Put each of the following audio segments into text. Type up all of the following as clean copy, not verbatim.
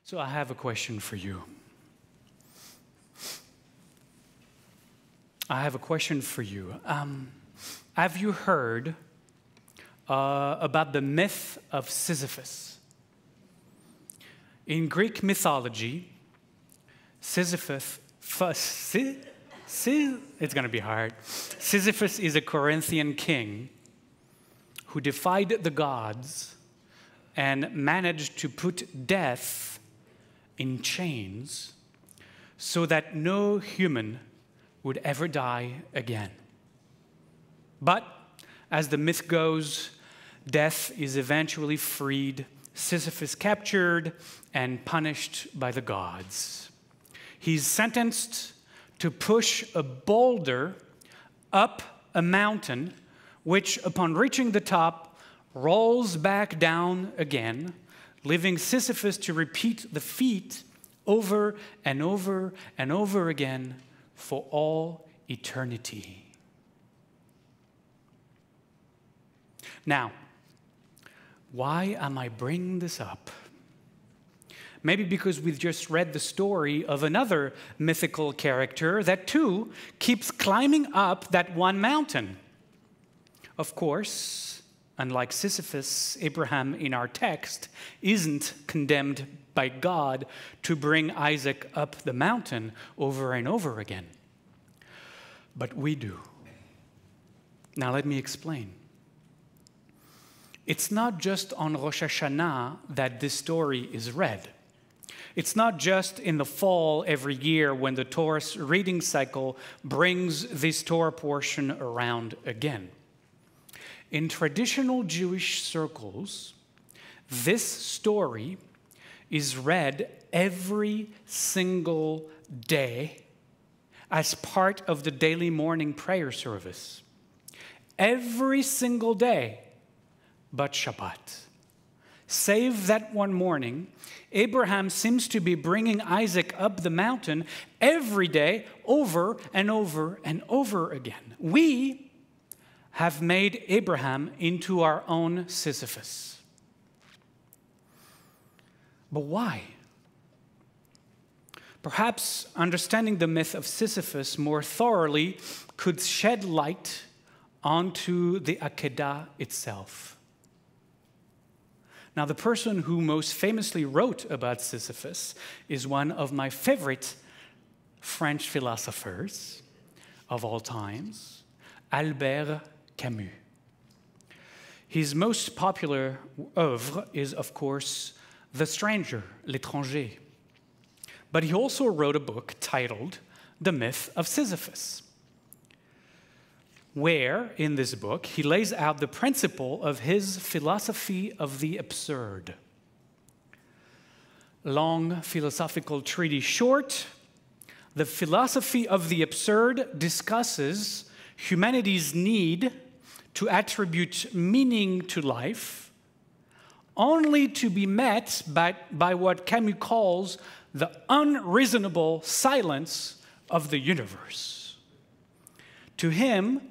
So I have a question for you. Have you heard about the myth of Sisyphus? In Greek mythology, Sisyphus is a Corinthian king who defied the gods and managed to put death in chains so that no human would ever die again. But as the myth goes, death is eventually freed, Sisyphus captured and punished by the gods. He's sentenced to push a boulder up a mountain, which upon reaching the top rolls back down again, leaving Sisyphus to repeat the feat over and over and over again for all eternity. Now, why am I bringing this up? Maybe because we've just read the story of another mythical character that too keeps climbing up that one mountain. Of course, unlike Sisyphus, Abraham in our text isn't condemned by God to bring Isaac up the mountain over and over again. But we do. Now let me explain. It's not just on Rosh HaShanah that this story is read. It's not just in the fall every year when the Torah's reading cycle brings this Torah portion around again. In traditional Jewish circles, this story is read every single day as part of the daily morning prayer service. Every single day but Shabbat. Save that one morning, Abraham seems to be bringing Isaac up the mountain every day over and over and over again. We have made Abraham into our own Sisyphus. But why? Perhaps understanding the myth of Sisyphus more thoroughly could shed light onto the Akedah itself. Now, the person who most famously wrote about Sisyphus is one of my favorite French philosophers of all times, Albert Camus. His most popular oeuvre is, of course, The Stranger, L'étranger. But he also wrote a book titled The Myth of Sisyphus, where, in this book, he lays out the principle of his philosophy of the absurd. Long philosophical treatise short, the philosophy of the absurd discusses humanity's need to attribute meaning to life, only to be met by what Camus calls the unreasonable silence of the universe. To him,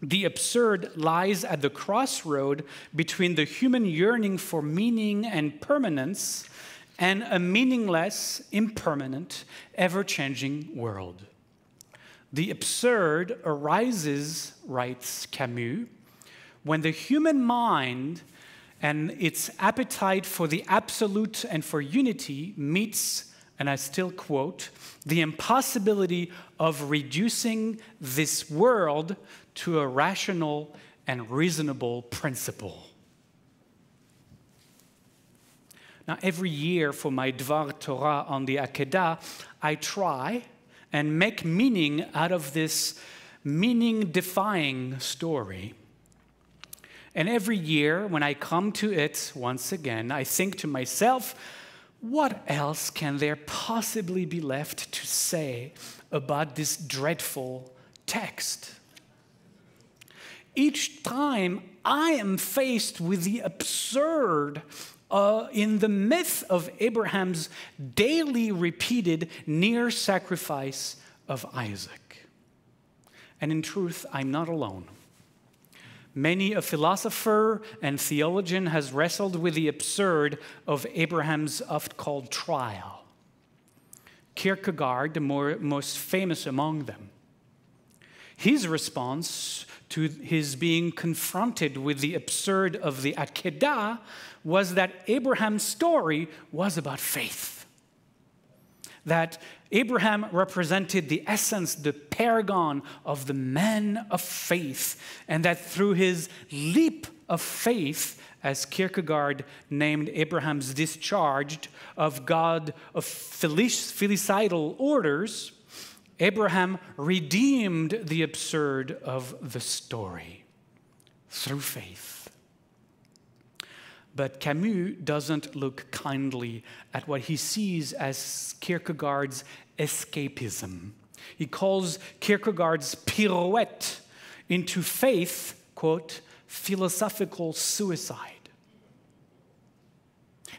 the absurd lies at the crossroad between the human yearning for meaning and permanence and a meaningless, impermanent, ever-changing world. The absurd arises, writes Camus, when the human mind and its appetite for the absolute and for unity meets, and I still quote, the impossibility of reducing this world to a rational and reasonable principle. Now, every year for my Dvar Torah on the Akedah, I try and make meaning out of this meaning-defying story. And every year, when I come to it once again, I think to myself, what else can there possibly be left to say about this dreadful text? Each time I am faced with the absurd in the myth of Abraham's daily repeated near sacrifice of Isaac. And in truth, I'm not alone. many a philosopher and theologian has wrestled with the absurd of Abraham's oft-called trial. Kierkegaard, the most famous among them. His response to his being confronted with the absurd of the Akedah was that Abraham's story was about faith. That Abraham represented the essence, the paragon of the man of faith, and that through his leap of faith, as Kierkegaard named Abraham's discharge of God of filicidal orders, Abraham redeemed the absurd of the story through faith. But Camus doesn't look kindly at what he sees as Kierkegaard's escapism. He calls Kierkegaard's pirouette into faith, quote, philosophical suicide.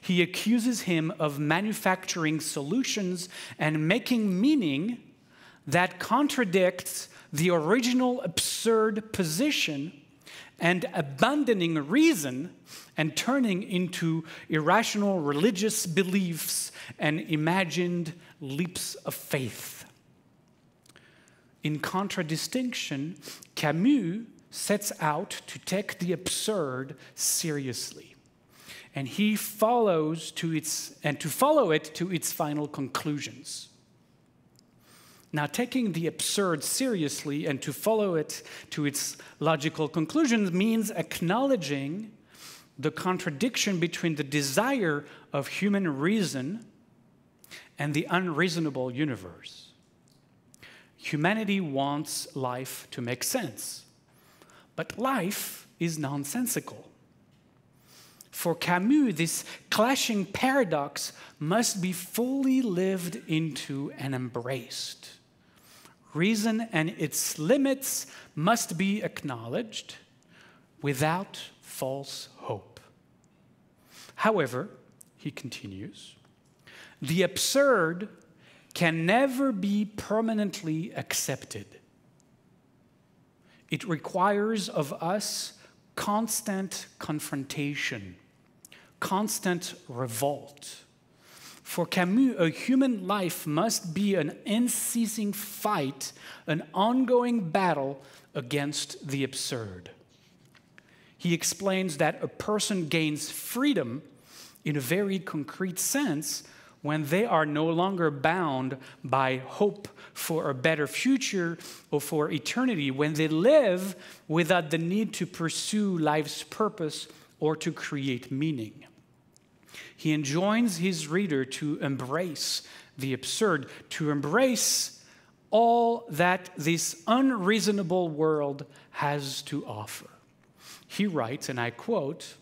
He accuses him of manufacturing solutions and making meaning that contradicts the original absurd position and abandoning reason and turning into irrational religious beliefs and imagined leaps of faith. In contradistinction, Camus sets out to take the absurd seriously, and to follow it to its final conclusions. Now, taking the absurd seriously and to follow it to its logical conclusions means acknowledging the contradiction between the desire of human reason and the unreasonable universe. Humanity wants life to make sense, but life is nonsensical. For Camus, this clashing paradox must be fully lived into and embraced. Reason and its limits must be acknowledged without false hope. However, he continues, the absurd can never be permanently accepted. It requires of us constant confrontation, constant revolt. For Camus, a human life must be an unceasing fight, an ongoing battle against the absurd. He explains that a person gains freedom in a very concrete sense when they are no longer bound by hope for a better future or for eternity, when they live without the need to pursue life's purpose or to create meaning. He enjoins his reader to embrace the absurd, to embrace all that this unreasonable world has to offer. He writes, and I quote,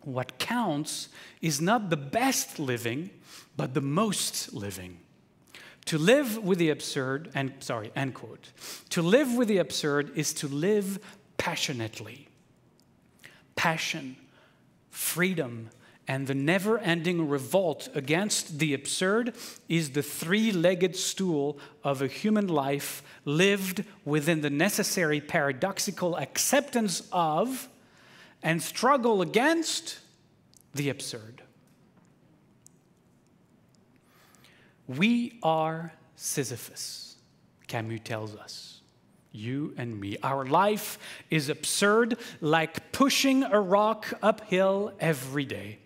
"What counts is not the best living, but the most living. To live with the absurd," end quote. "To live with the absurd is to live passionately." Passion, freedom, and the never-ending revolt against the absurd is the three-legged stool of a human life lived within the necessary paradoxical acceptance of and struggle against the absurd. We are Sisyphus, Camus tells us. You and me. Our life is absurd, like pushing a rock uphill every day.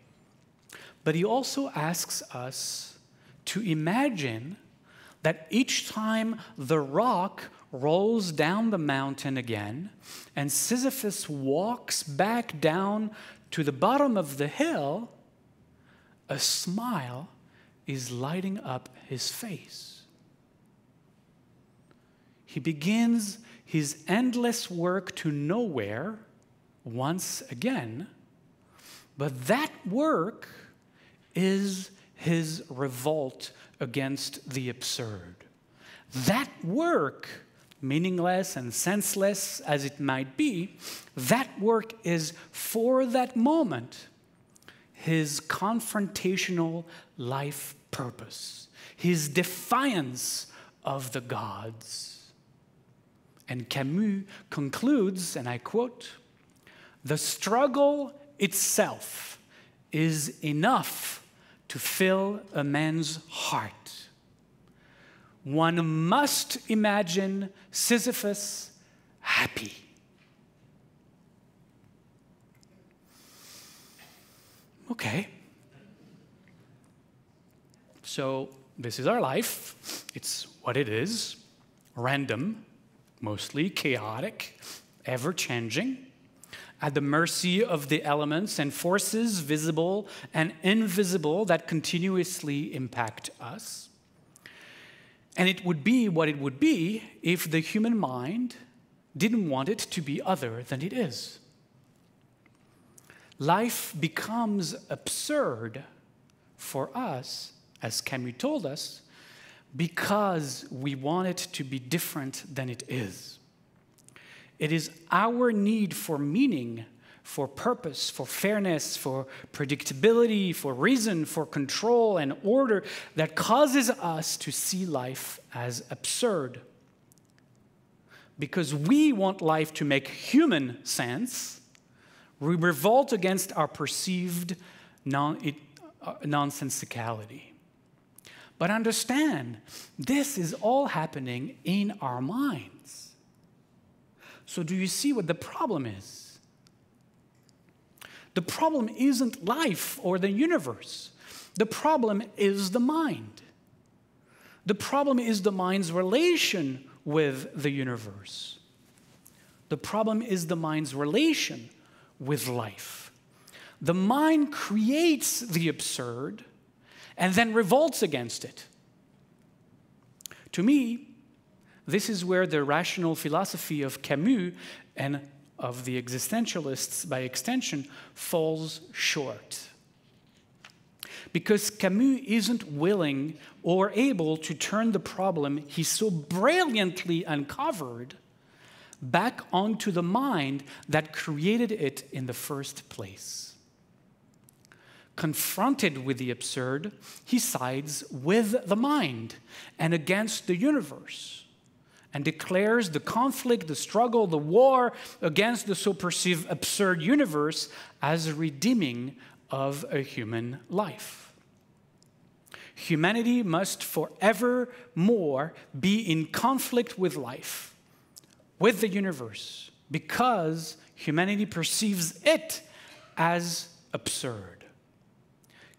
But he also asks us to imagine that each time the rock rolls down the mountain again and Sisyphus walks back down to the bottom of the hill, a smile is lighting up his face. He begins his endless work to nowhere once again, but that work is his revolt against the absurd. That work, meaningless and senseless as it might be, that work is, for that moment, his confrontational life purpose, his defiance of the gods. And Camus concludes, and I quote, The struggle itself is enough to fill a man's heart. One must imagine Sisyphus happy. Okay. So this is our life. It's what it is. Random, mostly chaotic, ever-changing, at the mercy of the elements and forces, visible and invisible, that continuously impact us. And it would be what it would be if the human mind didn't want it to be other than it is. Life becomes absurd for us, as Camus told us, because we want it to be different than it is. It is our need for meaning, for purpose, for fairness, for predictability, for reason, for control and order that causes us to see life as absurd. Because we want life to make human sense, we revolt against our perceived nonsensicality. But understand, this is all happening in our minds. So do you see what the problem is? The problem isn't life or the universe. The problem is the mind. The problem is the mind's relation with the universe. The problem is the mind's relation with life. The mind creates the absurd and then revolts against it. To me, this is where the rational philosophy of Camus and of the existentialists, by extension, falls short. Because Camus isn't willing or able to turn the problem he so brilliantly uncovered back onto the mind that created it in the first place. Confronted with the absurd, he sides with the mind and against the universe, and declares the conflict, the struggle, the war against the so perceived absurd universe as redeeming of a human life. Humanity must forevermore be in conflict with life, with the universe, because humanity perceives it as absurd.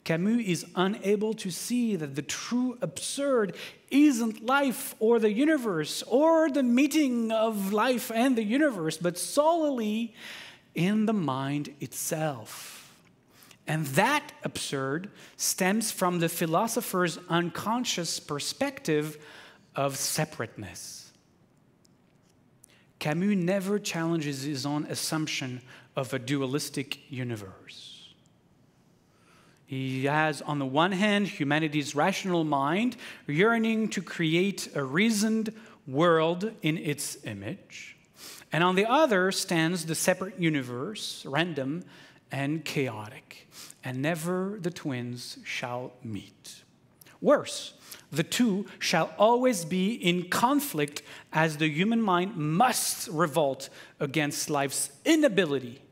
Camus is unable to see that the true absurd isn't life or the universe or the meeting of life and the universe, but solely in the mind itself. And that absurd stems from the philosopher's unconscious perspective of separateness. Camus never challenges his own assumption of a dualistic universe. He has, on the one hand, humanity's rational mind yearning to create a reasoned world in its image. And on the other stands the separate universe, random and chaotic. And never the twins shall meet. Worse, the two shall always be in conflict, as the human mind must revolt against life's inability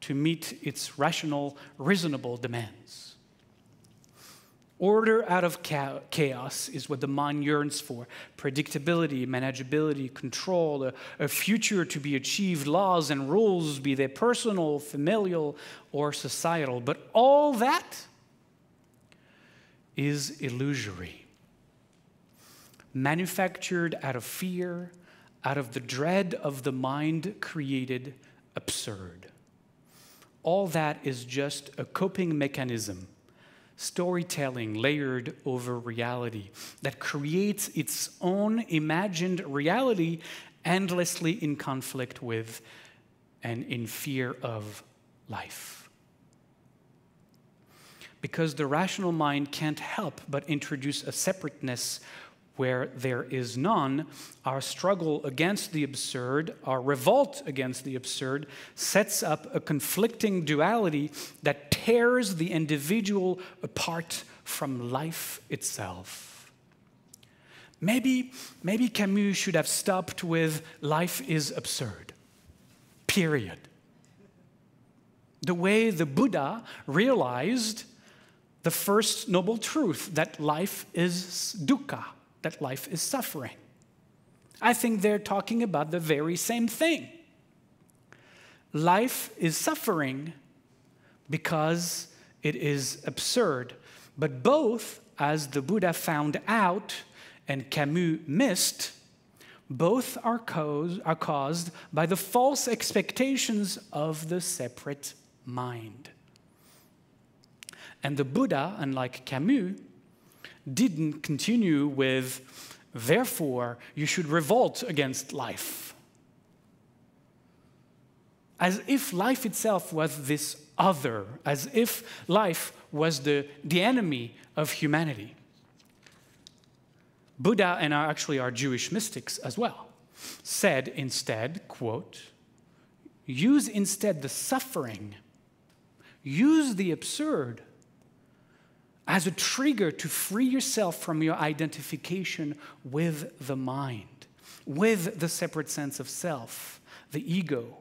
to meet its rational, reasonable demands. Order out of chaos is what the mind yearns for. Predictability, manageability, control, a future to be achieved, laws and rules, be they personal, familial, or societal. But all that is illusory. Manufactured out of fear, out of the dread of the mind-created absurd. All that is just a coping mechanism, storytelling layered over reality that creates its own imagined reality endlessly in conflict with and in fear of life. Because the rational mind can't help but introduce a separateness where there is none, our struggle against the absurd, our revolt against the absurd, sets up a conflicting duality that tears the individual apart from life itself. Maybe Camus should have stopped with "life is absurd," period. the way the Buddha realized the first noble truth, that life is dukkha, that life is suffering. I think they're talking about the very same thing. Life is suffering because it is absurd. But both, as the Buddha found out and Camus missed, both are caused by the false expectations of the separate mind. And the Buddha, unlike Camus, didn't continue with, therefore, you should revolt against life. As if life itself was this other, as if life was the enemy of humanity. Buddha, and actually our Jewish mystics as well, said instead, quote, use instead the suffering, use the absurd as a trigger to free yourself from your identification with the mind, with the separate sense of self, the ego,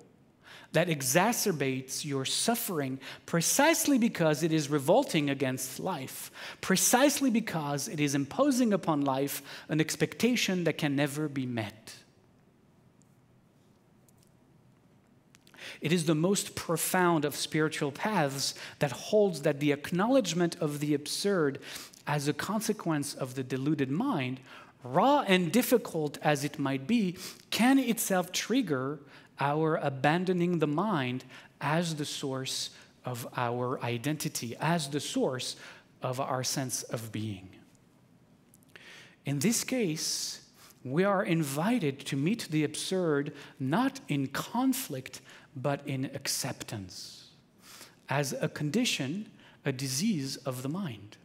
that exacerbates your suffering precisely because it is revolting against life, precisely because it is imposing upon life an expectation that can never be met. It is the most profound of spiritual paths that holds that the acknowledgement of the absurd as a consequence of the deluded mind, raw and difficult as it might be, can itself trigger our abandoning the mind as the source of our identity, as the source of our sense of being. In this case, we are invited to meet the absurd not in conflict, but in acceptance, as a condition, a disease of the mind.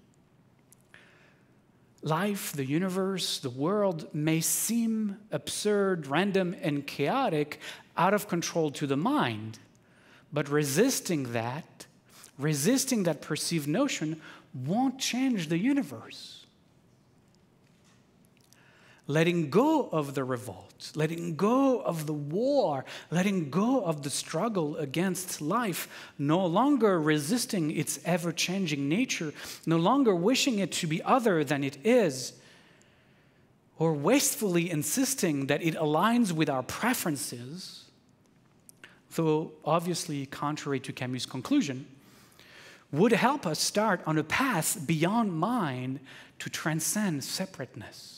Life, the universe, the world may seem absurd, random, and chaotic, out of control to the mind, but resisting that perceived notion won't change the universe. Letting go of the revolt, letting go of the war, letting go of the struggle against life, no longer resisting its ever-changing nature, no longer wishing it to be other than it is, or wastefully insisting that it aligns with our preferences, though obviously contrary to Camus' conclusion, would help us start on a path beyond mind to transcend separateness.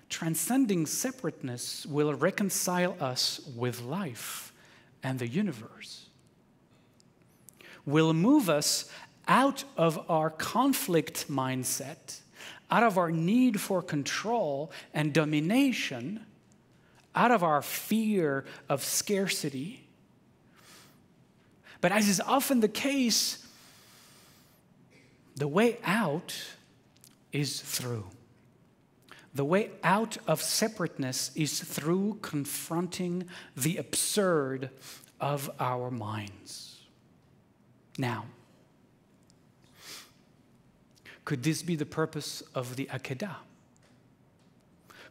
Transcending separateness will reconcile us with life and the universe, will move us out of our conflict mindset, out of our need for control and domination, out of our fear of scarcity. But as is often the case, the way out is through. The way out of separateness is through confronting the absurd of our minds. Now, could this be the purpose of the Akedah?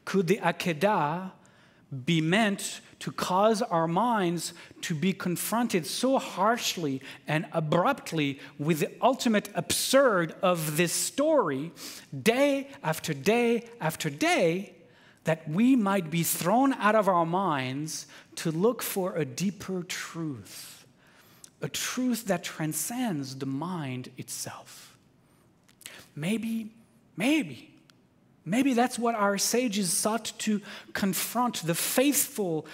Could the Akedah be meant to cause our minds to be confronted so harshly and abruptly with the ultimate absurd of this story, day after day after day, that we might be thrown out of our minds to look for a deeper truth, a truth that transcends the mind itself? Maybe that's what our sages sought to confront the faithful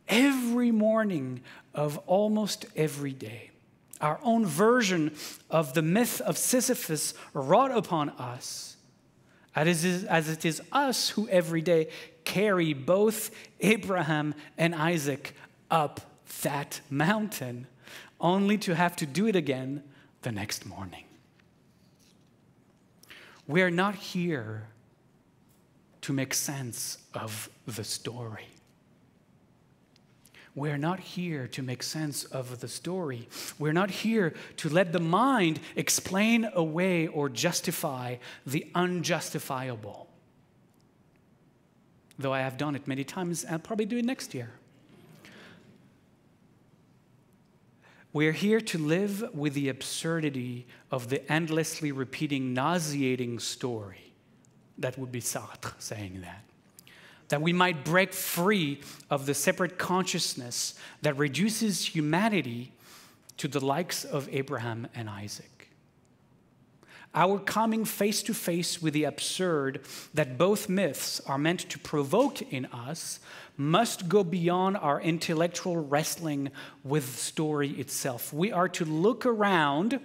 every morning of almost every day. Our own version of the myth of Sisyphus wrought upon us, as it is us who every day carry both Abraham and Isaac up that mountain, only to have to do it again the next morning. We're not here to make sense of the story. We're not here to make sense of the story. We're not here to let the mind explain away or justify the unjustifiable. Though I have done it many times, I'll probably do it next year. We're here to live with the absurdity of the endlessly repeating, nauseating story. That would be Sartre saying that. That we might break free of the separate consciousness that reduces humanity to the likes of Abraham and Isaac. Our coming face to face with the absurd that both myths are meant to provoke in us must go beyond our intellectual wrestling with the story itself. We are to look around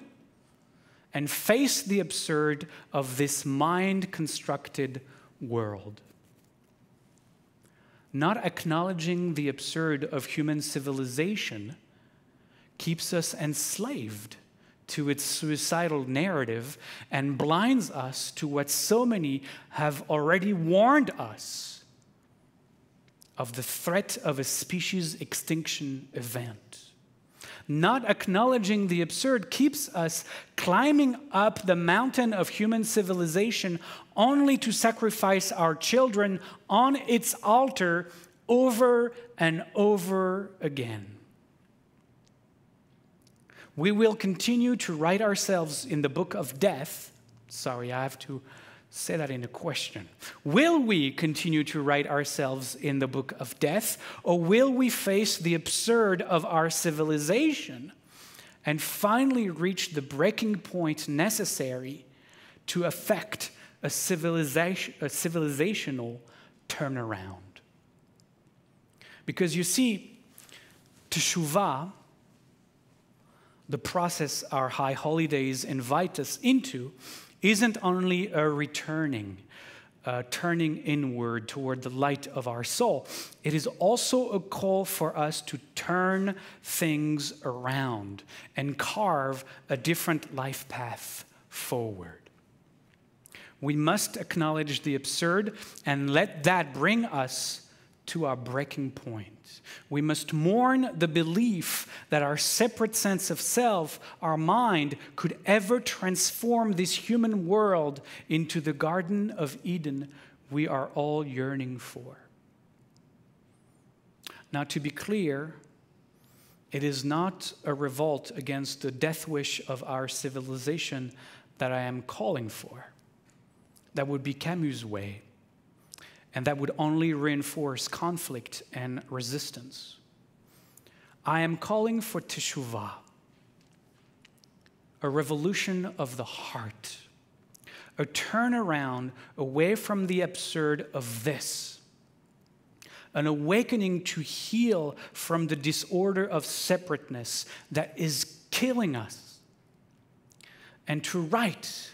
and face the absurd of this mind-constructed world. Not acknowledging the absurd of human civilization keeps us enslaved to its suicidal narrative and blinds us to what so many have already warned us of, the threat of a species extinction event. Not acknowledging the absurd keeps us climbing up the mountain of human civilization only to sacrifice our children on its altar over and over again. We will continue to write ourselves in the book of death. Sorry, I have to say that in a question. Will we continue to write ourselves in the book of death, or will we face the absurd of our civilization and finally reach the breaking point necessary to effect a civilizational turnaround? Because you see, teshuvah, the process our high holidays invite us into, isn't only a turning inward toward the light of our soul. It is also a call for us to turn things around and carve a different life path forward. We must acknowledge the absurd and let that bring us to our breaking point. We must mourn the belief that our separate sense of self, our mind, could ever transform this human world into the Garden of Eden we are all yearning for. Now, to be clear, it is not a revolt against the death wish of our civilization that I am calling for. That would be Camus' way. And that would only reinforce conflict and resistance. I am calling for teshuvah, a revolution of the heart, a turnaround away from the absurd of this, an awakening to heal from the disorder of separateness that is killing us, and to write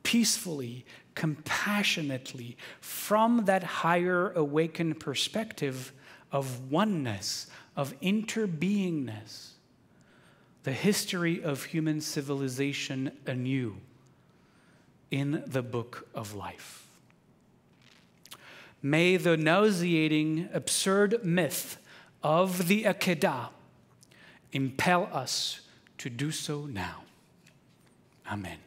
peacefully, compassionately, from that higher awakened perspective of oneness, of interbeingness, the history of human civilization anew in the book of life. May the nauseating, absurd myth of the Akedah impel us to do so now. Amen.